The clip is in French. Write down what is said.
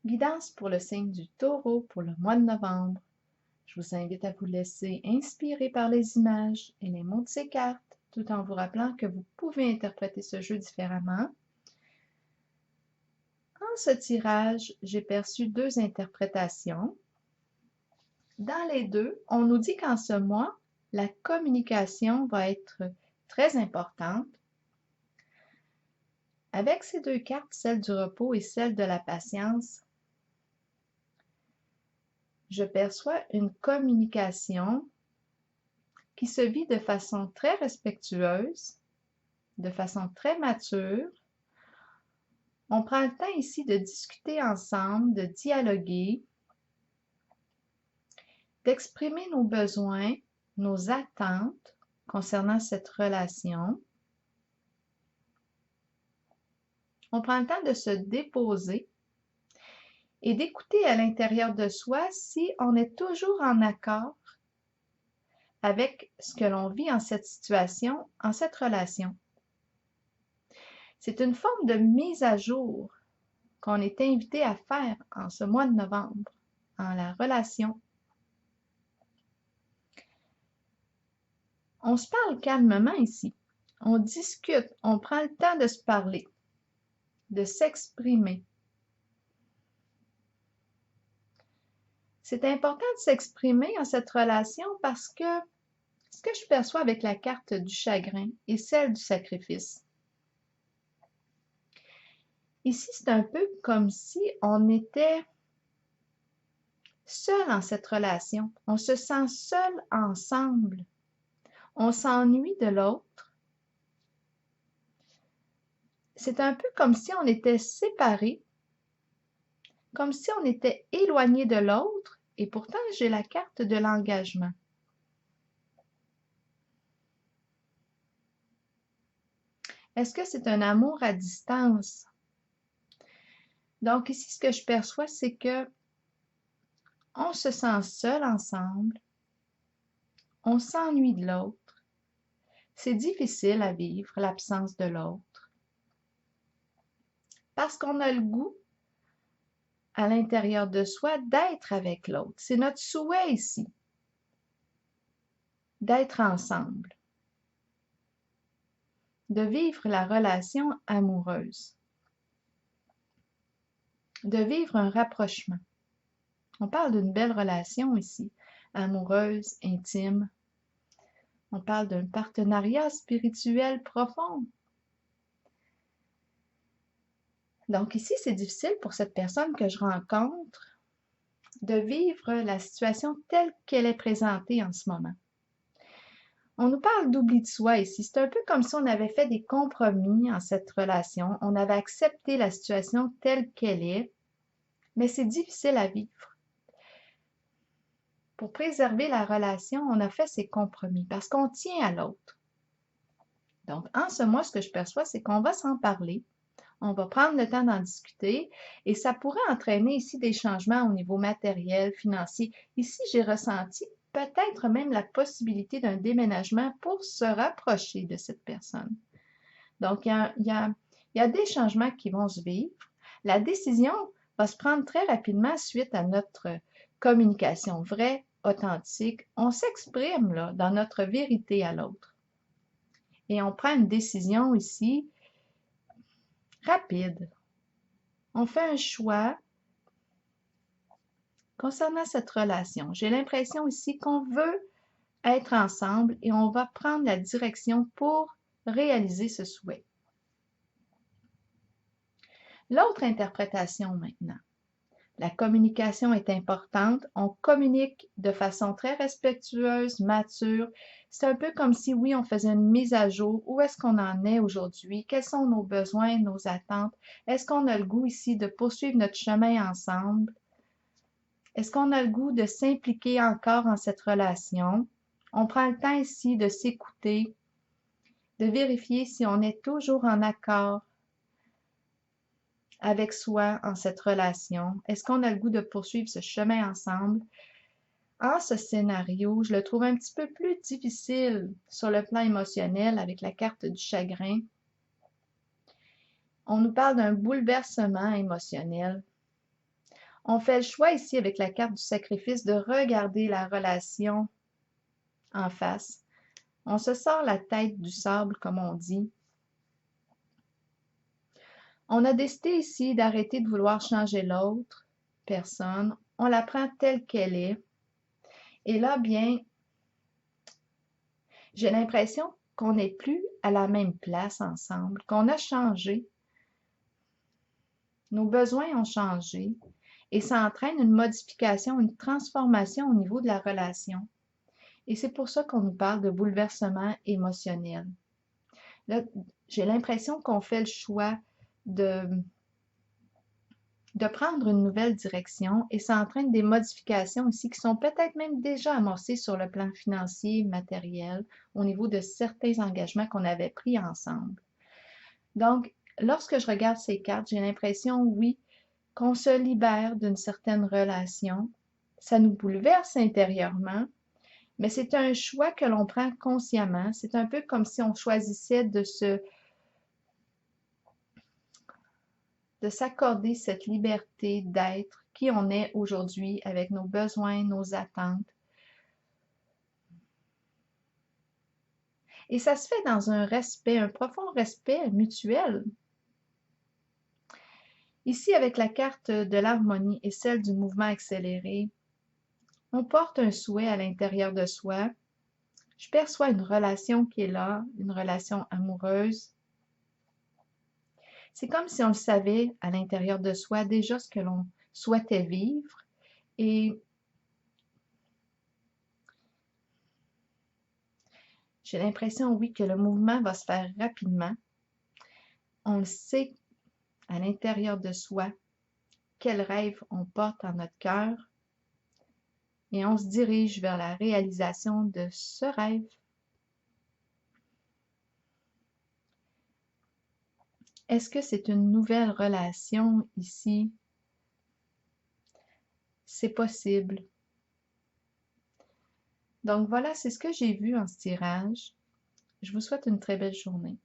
Guidance pour le signe du Taureau pour le mois de novembre. Je vous invite à vous laisser inspirer par les images et les mots de ces cartes, tout en vous rappelant que vous pouvez interpréter ce jeu différemment. En ce tirage, j'ai perçu deux interprétations. Dans les deux, on nous dit qu'en ce mois, la communication va être très importante. Avec ces deux cartes, celle du repos et celle de la patience, je perçois une communication qui se vit de façon très respectueuse, de façon très mature. On prend le temps ici de discuter ensemble, de dialoguer, d'exprimer nos besoins, nos attentes concernant cette relation. On prend le temps de se déposer et d'écouter à l'intérieur de soi si on est toujours en accord avec ce que l'on vit en cette situation, en cette relation. C'est une forme de mise à jour qu'on est invité à faire en ce mois de novembre, en la relation. On se parle calmement ici. On discute, on prend le temps de se parler, de s'exprimer. C'est important de s'exprimer en cette relation parce que ce que je perçois avec la carte du chagrin et celle du sacrifice. Ici, c'est un peu comme si on était seul en cette relation. On se sent seul ensemble. On s'ennuie de l'autre. C'est un peu comme si on était séparés, comme si on était éloigné de l'autre, et pourtant j'ai la carte de l'engagement. Est-ce que c'est un amour à distance? Donc ici, ce que je perçois, c'est que on se sent seul ensemble, on s'ennuie de l'autre. C'est difficile à vivre l'absence de l'autre. Parce qu'on a le goût à l'intérieur de soi d'être avec l'autre. C'est notre souhait ici, d'être ensemble, de vivre la relation amoureuse, de vivre un rapprochement. On parle d'une belle relation ici, amoureuse, intime. On parle d'un partenariat spirituel profond. Donc ici, c'est difficile pour cette personne que je rencontre de vivre la situation telle qu'elle est présentée en ce moment. On nous parle d'oubli de soi ici. C'est un peu comme si on avait fait des compromis en cette relation. On avait accepté la situation telle qu'elle est, mais c'est difficile à vivre. Pour préserver la relation, on a fait ces compromis parce qu'on tient à l'autre. Donc, en ce mois, ce que je perçois, c'est qu'on va s'en parler. On va prendre le temps d'en discuter et ça pourrait entraîner ici des changements au niveau matériel, financier. Ici, j'ai ressenti peut-être même la possibilité d'un déménagement pour se rapprocher de cette personne. Donc, il y a des changements qui vont se vivre. La décision va se prendre très rapidement suite à notre communication vraie, authentique. On s'exprime là, dans notre vérité à l'autre. Et on prend une décision ici rapide. On fait un choix concernant cette relation. J'ai l'impression ici qu'on veut être ensemble et on va prendre la direction pour réaliser ce souhait. L'autre interprétation maintenant. La communication est importante. On communique de façon très respectueuse, mature. C'est un peu comme si, oui, on faisait une mise à jour. Où est-ce qu'on en est aujourd'hui? Quels sont nos besoins, nos attentes? Est-ce qu'on a le goût ici de poursuivre notre chemin ensemble? Est-ce qu'on a le goût de s'impliquer encore en cette relation? On prend le temps ici de s'écouter, de vérifier si on est toujours en accord avec soi en cette relation. Est-ce qu'on a le goût de poursuivre ce chemin ensemble? En ce scénario, je le trouve un petit peu plus difficile sur le plan émotionnel avec la carte du chagrin. On nous parle d'un bouleversement émotionnel. On fait le choix ici avec la carte du sacrifice de regarder la relation en face. On se sort la tête du sable, comme on dit. On a décidé ici d'arrêter de vouloir changer l'autre personne. On la prend telle qu'elle est. Et là, bien, j'ai l'impression qu'on n'est plus à la même place ensemble, qu'on a changé. Nos besoins ont changé et ça entraîne une modification, une transformation au niveau de la relation. Et c'est pour ça qu'on nous parle de bouleversement émotionnel. Là, j'ai l'impression qu'on fait le choix de, de prendre une nouvelle direction et ça entraîne des modifications ici qui sont peut-être même déjà amorcées sur le plan financier, matériel, au niveau de certains engagements qu'on avait pris ensemble. Donc, lorsque je regarde ces cartes, j'ai l'impression, oui, qu'on se libère d'une certaine relation. Ça nous bouleverse intérieurement, mais c'est un choix que l'on prend consciemment. C'est un peu comme si on choisissait de s'accorder cette liberté d'être qui on est aujourd'hui avec nos besoins, nos attentes. Et ça se fait dans un respect, un profond respect mutuel. Ici, avec la carte de l'harmonie et celle du mouvement accéléré, on porte un souhait à l'intérieur de soi. Je perçois une relation qui est là, une relation amoureuse. C'est comme si on le savait à l'intérieur de soi déjà ce que l'on souhaitait vivre et j'ai l'impression, oui, que le mouvement va se faire rapidement. On le sait à l'intérieur de soi, quel rêve on porte en notre cœur et on se dirige vers la réalisation de ce rêve. Est-ce que c'est une nouvelle relation ici? C'est possible. Donc voilà, c'est ce que j'ai vu en ce tirage. Je vous souhaite une très belle journée.